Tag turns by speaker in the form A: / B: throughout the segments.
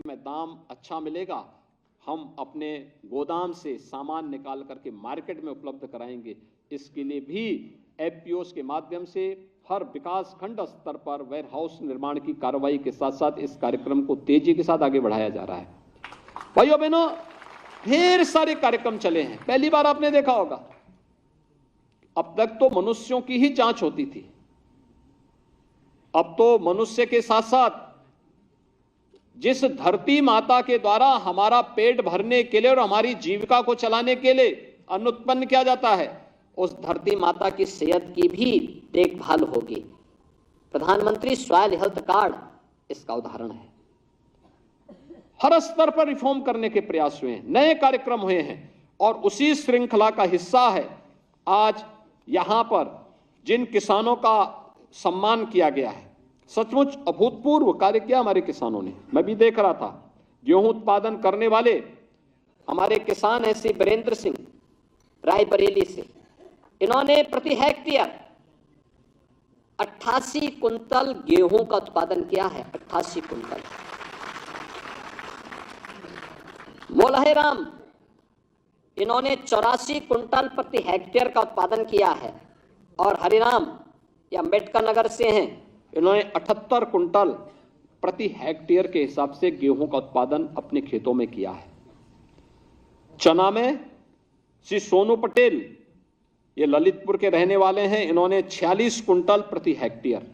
A: में दाम अच्छा मिलेगा, हम अपने गोदाम से सामान निकाल करके मार्केट में उपलब्ध कराएंगे। इसके लिए भी एफपीओस के माध्यम से हर विकास खंड स्तर पर वेयर हाउस निर्माण की कार्रवाई के साथ साथ इस कार्यक्रम को तेजी के साथ आगे बढ़ाया जा रहा है। भाइयों बहनों, ढेर सारे कार्यक्रम चले हैं। पहली बार आपने देखा होगा, अब तक तो मनुष्यों की ही जांच होती थी, अब तो मनुष्य के साथ साथ जिस धरती माता के द्वारा हमारा पेट भरने के लिए और हमारी जीविका को चलाने के लिए अन्न उत्पन्न किया जाता है, उस धरती माता की सेहत की भी देखभाल होगी। प्रधानमंत्री सॉइल हेल्थ कार्ड इसका उदाहरण है। हर स्तर पर रिफॉर्म करने के प्रयास हुए हैं, नए कार्यक्रम हुए हैं और उसी श्रृंखला का हिस्सा है आज यहां पर जिन किसानों का सम्मान किया गया है। सचमुच अभूतपूर्व कार्य किया हमारे किसानों ने। मैं भी देख रहा था, गेहूं उत्पादन करने वाले हमारे किसान हैं श्री वीरेंद्र सिंह रायबरेली से, इन्होंने प्रति हेक्टेयर 88 कुंतल गेहूं का उत्पादन किया है। 88 कुंतल। मोलहेराम, इन्होंने 84 कुंटल प्रति हेक्टेयर का उत्पादन किया है। और हरिराम या अम्बेडकर नगर से हैं, इन्होंने 78 कुंटल प्रति हेक्टेयर के हिसाब से गेहूं का उत्पादन अपने खेतों में किया है। चना में श्री सोनू पटेल, ये ललितपुर के रहने वाले हैं, इन्होंने 46 कुंटल प्रति हेक्टेयर।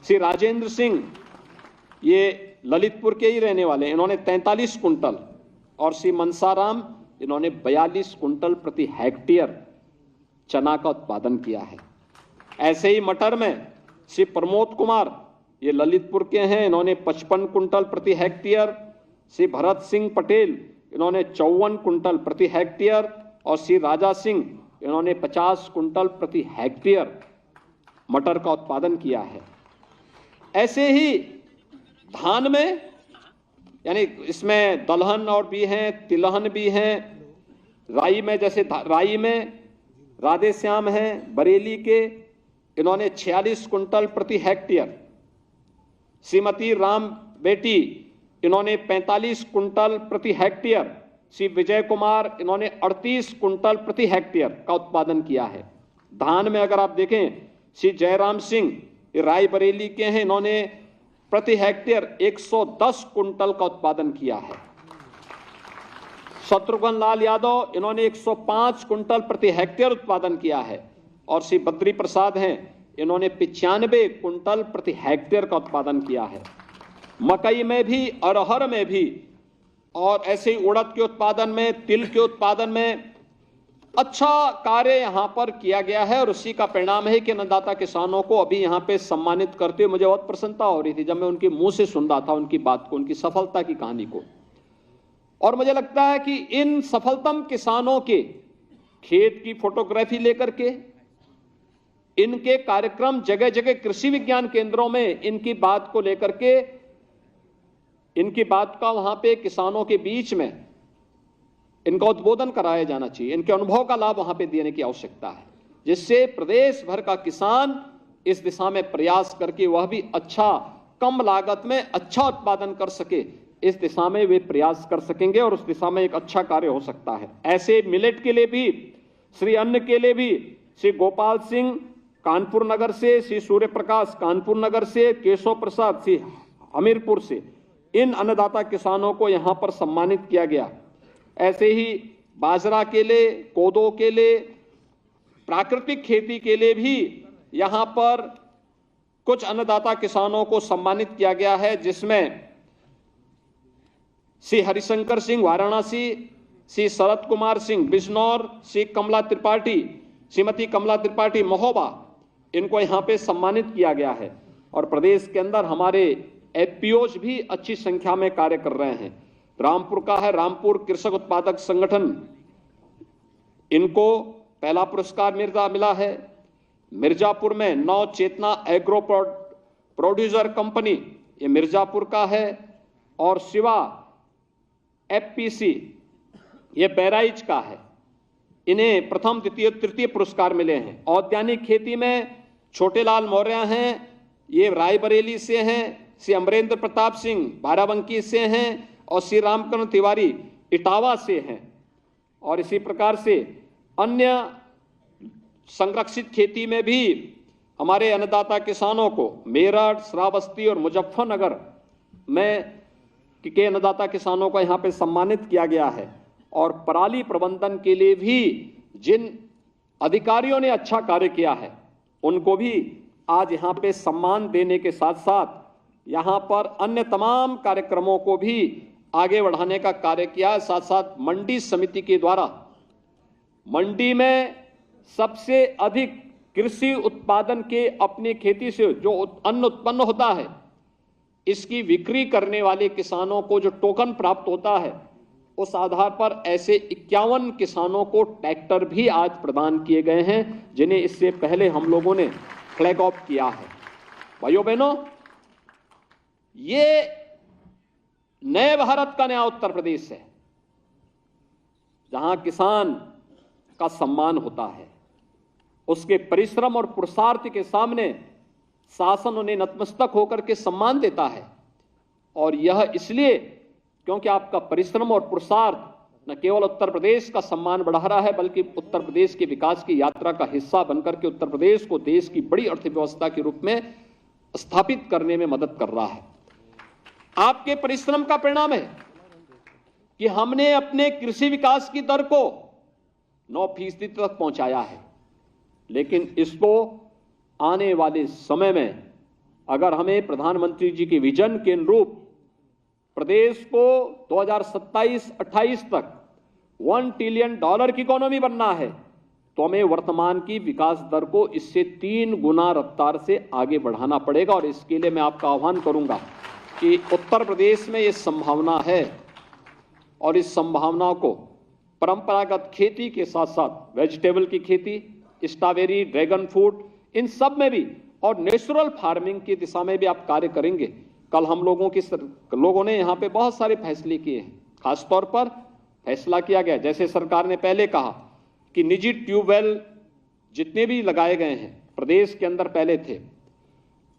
A: श्री राजेंद्र सिंह, ये ललितपुर के ही रहने वाले हैं, इन्होंने 43 कुंटल। और श्री मनसाराम, इन्होंने 42 कुंटल प्रति हेक्टेयर चना का उत्पादन किया है। ऐसे ही मटर में श्री प्रमोद कुमार, ये ललितपुर के हैं, इन्होंने 55 कुंटल प्रति हेक्टेयर। श्री भरत सिंह पटेल, इन्होंने 54 कुंटल प्रति हेक्टेयर। और श्री राजा सिंह, इन्होंने 50 कुंटल प्रति हेक्टेयर मटर का उत्पादन किया है। ऐसे ही धान में, यानी इसमें दलहन और भी हैं, तिलहन भी हैं। राई में, जैसे राई में राधेश्याम हैं बरेली के, इन्होंने 46 कुंटल प्रति हेक्टेयर। श्रीमती राम बेटी, इन्होंने 45 कुंटल प्रति हेक्टेयर। श्री विजय कुमार, इन्होंने 38 कुंटल प्रति हेक्टेयर का उत्पादन किया है। धान में अगर आप देखें, श्री जयराम सिंह, ये रायबरेली के हैं, इन्होंने प्रति हेक्टेयर 110 कुंटल का उत्पादन किया है। शत्रुघ्न लाल यादव, इन्होंने 105 कुंटल प्रति हेक्टेयर उत्पादन किया है। और श्री बद्री प्रसाद हैं, इन्होंने 95 कुंटल प्रति हेक्टेयर का उत्पादन किया है। मकई में भी, अरहर में भी, और ऐसे ही उड़द के उत्पादन में, तिल के उत्पादन में अच्छा कार्य यहां पर किया गया है। और उसी का परिणाम है कि अन्नदाता किसानों को अभी यहां पे सम्मानित करते हुए मुझे बहुत प्रसन्नता हो रही थी जब मैं उनके मुंह से सुन रहा था उनकी बात को, उनकी सफलता की कहानी को। और मुझे लगता है कि इन सफलतम किसानों के खेत की फोटोग्राफी लेकर के, इनके कार्यक्रम जगह जगह कृषि विज्ञान केंद्रों में इनकी बात को लेकर के, इनकी बात का वहां पे किसानों के बीच में इनका उद्बोधन कराया जाना चाहिए। इनके अनुभव का लाभ वहां पे देने की आवश्यकता है, जिससे प्रदेश भर का किसान इस दिशा में प्रयास करके वह भी अच्छा, कम लागत में अच्छा उत्पादन कर सके, इस दिशा में वे प्रयास कर सकेंगे और उस दिशा में एक अच्छा कार्य हो सकता है। ऐसे मिलेट के लिए भी, श्री अन्न के लिए भी श्री गोपाल सिंह कानपुर नगर से, श्री सूर्य प्रकाश कानपुर नगर से, केशव प्रसाद श्री हमीरपुर से, इन अन्नदाता किसानों को यहां पर सम्मानित किया गया। ऐसे ही बाजरा के लिए, कोदो के लिए, प्राकृतिक खेती के लिए भी यहां पर कुछ अन्नदाता किसानों को सम्मानित किया गया है, जिसमें श्री हरिशंकर सिंह वाराणसी, श्री शरद कुमार सिंह बिजनौर, श्री कमला त्रिपाठी, श्रीमती कमला त्रिपाठी महोबा, इनको यहां पे सम्मानित किया गया है। और प्रदेश के अंदर हमारे एफपीओज भी अच्छी संख्या में कार्य कर रहे हैं। रामपुर का है रामपुर कृषक उत्पादक संगठन, इनको पहला पुरस्कार मिला है। मिर्जापुर में नव चेतना एग्रो प्रोड्यूसर कंपनी, ये मिर्जापुर का है। और शिवा एफपीसी, ये बहराइच का है, इन्हें प्रथम द्वितीय तृतीय पुरस्कार मिले हैं। औद्यानिक खेती में छोटे लाल मौर्य हैं, ये रायबरेली से हैं। श्री अमरेंद्र प्रताप सिंह बाराबंकी से हैं और श्री रामकरण तिवारी इटावा से हैं। और इसी प्रकार से अन्य संरक्षित खेती में भी हमारे अन्नदाता किसानों को मेरठ, श्रावस्ती और मुजफ्फरनगर में के अन्नदाता किसानों को यहाँ पे सम्मानित किया गया है। और पराली प्रबंधन के लिए भी जिन अधिकारियों ने अच्छा कार्य किया है उनको भी आज यहाँ पे सम्मान देने के साथ साथ यहाँ पर अन्य तमाम कार्यक्रमों को भी आगे बढ़ाने का कार्य किया है। साथ साथ मंडी समिति के द्वारा मंडी में सबसे अधिक कृषि उत्पादन के अपनी खेती से जो अन्न उत्पन्न होता है इसकी बिक्री करने वाले किसानों को जो टोकन प्राप्त होता है उस आधार पर ऐसे 51 किसानों को ट्रैक्टर भी आज प्रदान किए गए हैं जिन्हें इससे पहले हम लोगों ने फ्लैग ऑफ किया है। भाइयों बहनों, ये नए भारत का नया उत्तर प्रदेश है जहां किसान का सम्मान होता है, उसके परिश्रम और पुरुषार्थ के सामने शासन उन्हें नतमस्तक होकर के सम्मान देता है। और यह इसलिए क्योंकि आपका परिश्रम और पुरुषार्थ न केवल उत्तर प्रदेश का सम्मान बढ़ा रहा है बल्कि उत्तर प्रदेश के विकास की यात्रा का हिस्सा बनकर के उत्तर प्रदेश को देश की बड़ी अर्थव्यवस्था के रूप में स्थापित करने में मदद कर रहा है। आपके परिश्रम का परिणाम है कि हमने अपने कृषि विकास की दर को 9% तक पहुंचाया है, लेकिन इसको आने वाले समय में अगर हमें प्रधानमंत्री जी के विजन के अनुरूप प्रदेश को 2027-28 तक $1 ट्रिलियन की इकोनॉमी बनना है तो हमें वर्तमान की विकास दर को इससे 3 गुना रफ्तार से आगे बढ़ाना पड़ेगा। और इसके लिए मैं आपका आह्वान करूंगा कि उत्तर प्रदेश में ये संभावना है और इस संभावना को परंपरागत खेती के साथ साथ वेजिटेबल की खेती, स्ट्रॉबेरी, ड्रैगन फ्रूट, इन सब में भी और नेचुरल फार्मिंग की दिशा में भी आप कार्य करेंगे। कल हम लोगों ने यहाँ पे बहुत सारे फैसले किए हैं। खासतौर पर फैसला किया गया, जैसे सरकार ने पहले कहा कि निजी ट्यूबवेल जितने भी लगाए गए हैं प्रदेश के अंदर पहले थे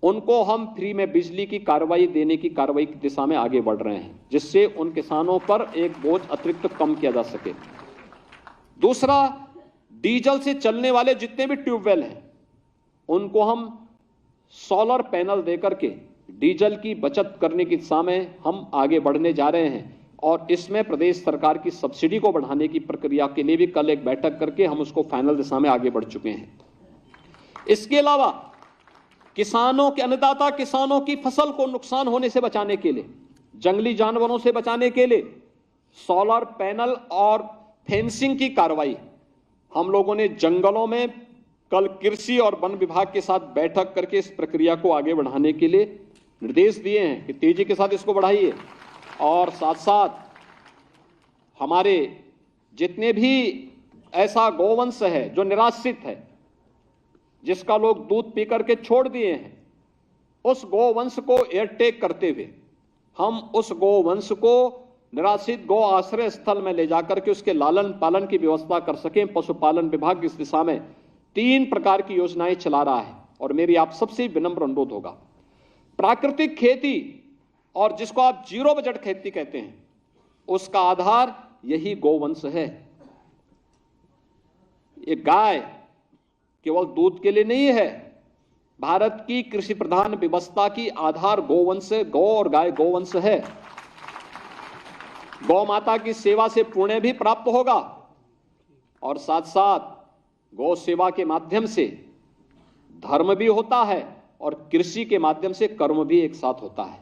A: उनको हम फ्री में बिजली की कार्रवाई देने की कार्रवाई की दिशा में आगे बढ़ रहे हैं जिससे उन किसानों पर एक बोझ अतिरिक्त कम किया जा सके। दूसरा, डीजल से चलने वाले जितने भी ट्यूबवेल हैं उनको हम सोलर पैनल देकर के डीजल की बचत करने की दिशा में हम आगे बढ़ने जा रहे हैं। और इसमें प्रदेश सरकार की सब्सिडी को बढ़ाने की प्रक्रिया के लिए भी कल एक बैठक करके हम उसको फाइनल दिशा में आगे बढ़ चुके हैं। इसके अलावा किसानों के अन्नदाता किसानों की फसल को नुकसान होने से बचाने के लिए, जंगली जानवरों से बचाने के लिए सोलर पैनल और फेंसिंग की कार्रवाई हम लोगों ने जंगलों में कल कृषि और वन विभाग के साथ बैठक करके इस प्रक्रिया को आगे बढ़ाने के लिए निर्देश दिए हैं कि तेजी के साथ इसको बढ़ाइए। और साथ साथ हमारे जितने भी ऐसा गौवंश है जो निराश्रित है, जिसका लोग दूध पी करके छोड़ दिए हैं, उस गौवंश को एयरटेक करते हुए हम उस गौवंश को निराश्रित गौ आश्रय स्थल में ले जाकर के उसके लालन पालन की व्यवस्था कर सकें। पशुपालन विभाग इस दिशा में 3 प्रकार की योजनाएं चला रहा है। और मेरी आप सबसे विनम्र अनुरोध होगा, प्राकृतिक खेती और जिसको आप जीरो बजट खेती कहते हैं, उसका आधार यही गौवंश है। ये गाय केवल दूध के लिए नहीं है, भारत की कृषि प्रधान व्यवस्था की आधार गौवंश, गौ और गाय गौवंश है। गौ माता की सेवा से पुण्य भी प्राप्त होगा और साथ साथ गौ सेवा के माध्यम से धर्म भी होता है और कृषि के माध्यम से कर्म भी एक साथ होता है।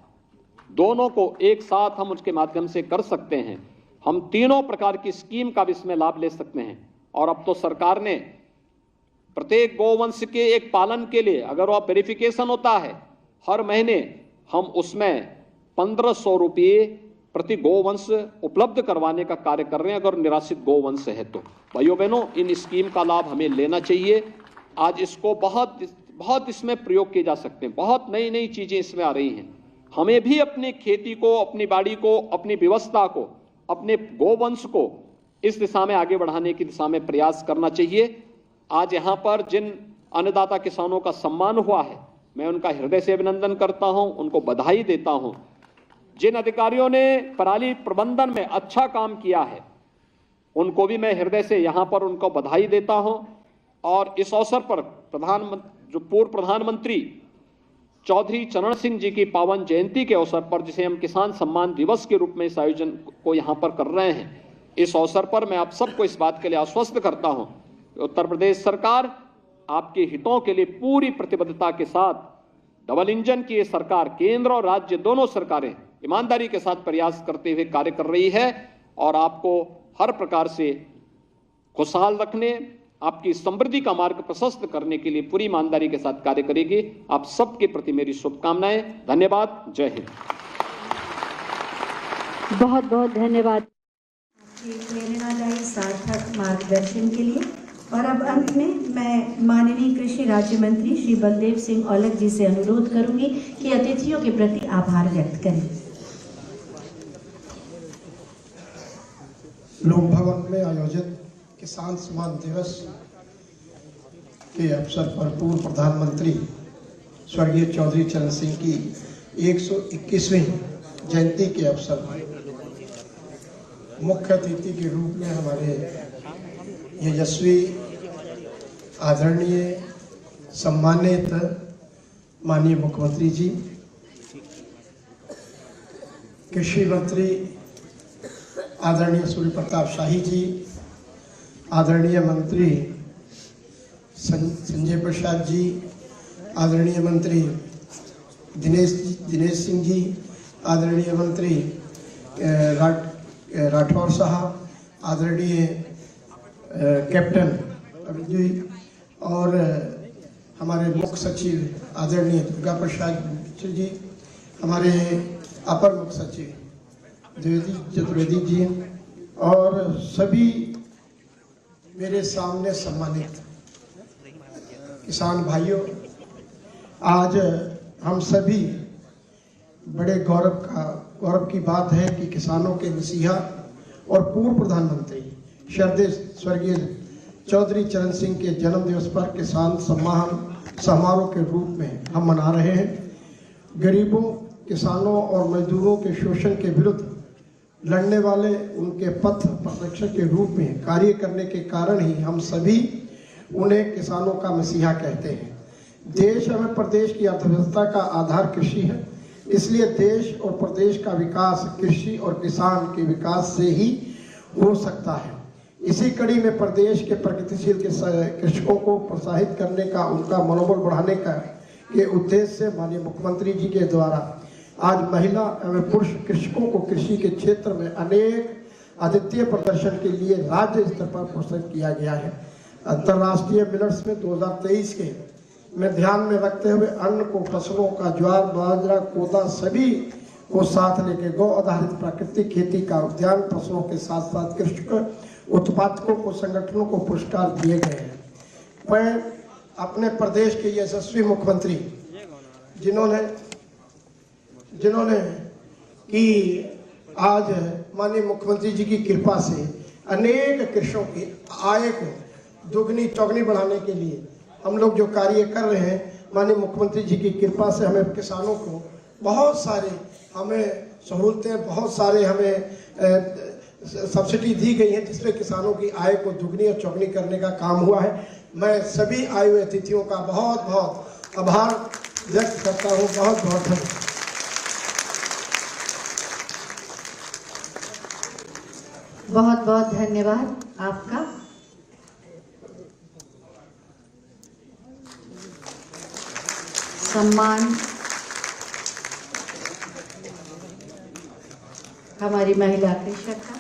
A: दोनों को एक साथ हम उसके माध्यम से कर सकते हैं। हम तीनों प्रकार की स्कीम का भी इसमें लाभ ले सकते हैं। और अब तो सरकार ने प्रत्येक गौवंश के एक पालन के लिए अगर वह वेरिफिकेशन होता है, हर महीने हम उसमें 1500 रुपये प्रति गौवंश उपलब्ध करवाने का कार्य कर रहे हैं अगर निराश्रित गौवंश है तो। भाइयों बहनों, इन स्कीम का लाभ हमें लेना चाहिए। आज इसको बहुत इसमें प्रयोग किए जा सकते हैं, बहुत नई नई चीजें इसमें आ रही हैं। हमें भी अपनी खेती को, अपनी बाड़ी को, अपनी व्यवस्था को, अपने गौवंश को इस दिशा में आगे बढ़ाने की दिशा में प्रयास करना चाहिए। आज यहाँ पर जिन अन्नदाता किसानों का सम्मान हुआ है, मैं उनका हृदय से अभिनंदन करता हूं, उनको बधाई देता हूं। जिन अधिकारियों ने पराली प्रबंधन में अच्छा काम किया है उनको भी मैं हृदय से यहां पर उनको बधाई देता हूं। और इस अवसर पर जो पूर्व प्रधानमंत्री चौधरी चरण सिंह जी की पावन जयंती के अवसर पर, जिसे हम किसान सम्मान दिवस के रूप में इस आयोजन को यहां पर कर रहे हैं, इस अवसर पर मैं आप सबको इस बात के लिए आश्वस्त करता हूं कि उत्तर प्रदेश सरकार आपके हितों के लिए पूरी प्रतिबद्धता के साथ, डबल इंजन की ये सरकार, केंद्र और राज्य दोनों सरकारें ईमानदारी के साथ प्रयास करते हुए कार्य कर रही है और आपको हर प्रकार से खुशहाल रखने, आपकी समृद्धि का मार्ग प्रशस्त करने के लिए पूरी ईमानदारी के साथ कार्य करेगी। आप सबके प्रति मेरी शुभकामनाएं। धन्यवाद। जय हिंद।
B: बहुत बहुत धन्यवाद
C: आपके प्रेरणादायी सार्थक मार्गदर्शन के लिए। और अब अंत में मैं माननीय कृषि राज्य मंत्री श्री बलदेव सिंह औलख जी से अनुरोध करूंगी कि अतिथियों के प्रति आभार व्यक्त करें।
D: लोक भवन में आयोजित किसान सम्मान दिवस के अवसर पर पूर्व प्रधानमंत्री स्वर्गीय चौधरी चरण सिंह की 121वीं जयंती के अवसर पर मुख्य अतिथि के रूप में हमारे यशस्वी, आदरणीय, सम्मानित माननीय मुख्यमंत्री जी, कृषि मंत्री आदरणीय सूर्य प्रताप शाही जी, आदरणीय मंत्री संजय प्रसाद जी, आदरणीय मंत्री दिनेश सिंह जी, आदरणीय मंत्री राठौर साहब, आदरणीय कैप्टन अभिजीत जी और हमारे मुख्य सचिव आदरणीय दुर्गा प्रसाद जी, हमारे अपर मुख्य सचिव द्विवेदी चतुर्वेदी जी और सभी मेरे सामने सम्मानित किसान भाइयों, आज हम सभी बड़े गौरव की बात है कि किसानों के मसीहा और पूर्व प्रधानमंत्री श्रद्धेय स्वर्गीय चौधरी चरण सिंह के जन्म दिवस पर किसान सम्मान समारोह के रूप में हम मना रहे हैं। गरीबों, किसानों और मजदूरों के शोषण के विरुद्ध लड़ने वाले, उनके पथ प्ररक्षक के रूप में कार्य करने के कारण ही हम सभी उन्हें किसानों का मसीहा कहते हैं। देश एवं प्रदेश की अर्थव्यवस्था का आधार कृषि है, इसलिए देश और प्रदेश का विकास कृषि और किसान के विकास से ही हो सकता है। इसी कड़ी में प्रदेश के प्रगतिशील कृषकों को प्रोत्साहित करने का, उनका मनोबल बढ़ाने का के उद्देश्य से माननीय मुख्यमंत्री जी के द्वारा आज महिला एवं पुरुष कृषकों को कृषि के क्षेत्र में अनेक अद्वितीय प्रदर्शन के लिए राज्य स्तर पर प्रोत्साहित किया गया है। अंतर्राष्ट्रीय मिलट्स में 2023 के में ध्यान में रखते हुए अन्न को, फसलों का ज्वार, बाजरा, कोदा सभी को साथ लेकर गौ आधारित प्राकृतिक खेती का उद्यान फसलों के साथ साथ कृषक उत्पादकों को, संगठनों को पुरस्कार दिए गए हैं। मैं अपने प्रदेश के यशस्वी मुख्यमंत्री जिन्होंने कि आज माननीय मुख्यमंत्री जी की कृपा से अनेक कृषकों की आय को दुगनी चौगनी बढ़ाने के लिए हम लोग जो कार्य कर रहे हैं, माननीय मुख्यमंत्री जी की कृपा से हमें किसानों को बहुत सारे हमें सहूलतें, बहुत सारे हमें सब्सिडी दी गई है, जिसमें किसानों की आय को दुगनी और चौगनी करने का काम हुआ है। मैं सभी आए हुए अतिथियों का बहुत बहुत आभार व्यक्त करता हूँ। बहुत बहुत धन्यवाद।
C: बहुत बहुत धन्यवाद आपका। सम्मान हमारी महिला कृषक का।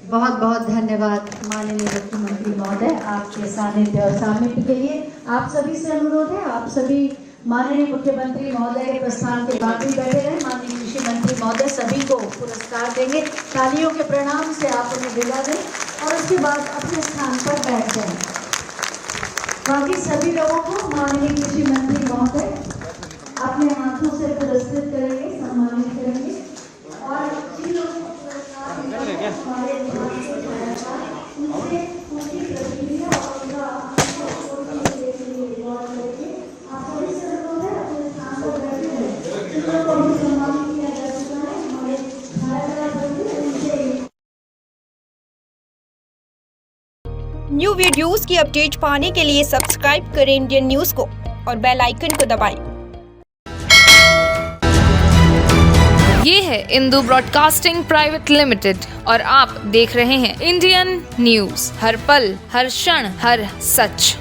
C: बहुत बहुत धन्यवाद माननीय मुख्यमंत्री महोदय, आपके सानिध्य और सामिप्य के लिए। आप सभी से अनुरोध है, आप सभी माननीय मुख्यमंत्री महोदय के प्रस्थान के बाद भी बैठे रहे। माननीय कृषि मंत्री महोदय सभी को पुरस्कार देंगे। तालियों के प्रणाम से आप उन्हें विदा दें और उसके बाद अपने स्थान पर बैठ जाएं। बाकी सभी लोगों को माननीय कृषि मंत्री महोदय अपने हाथों से पुरस्कृत करेंगे, सम्मानित करेंगे। और जिन लोगों को पुरस्कार मिला है, हमारे उनसे पूरी प्रतिक्रिया
E: न्यू वीडियोस की अपडेट पाने के लिए सब्सक्राइब करें इंडियन न्यूज को और बेल आइकन को दबाएं।
F: ये है इंदू ब्रॉडकास्टिंग प्राइवेट लिमिटेड और आप देख रहे हैं इंडियन न्यूज, हर पल हर क्षण हर सच।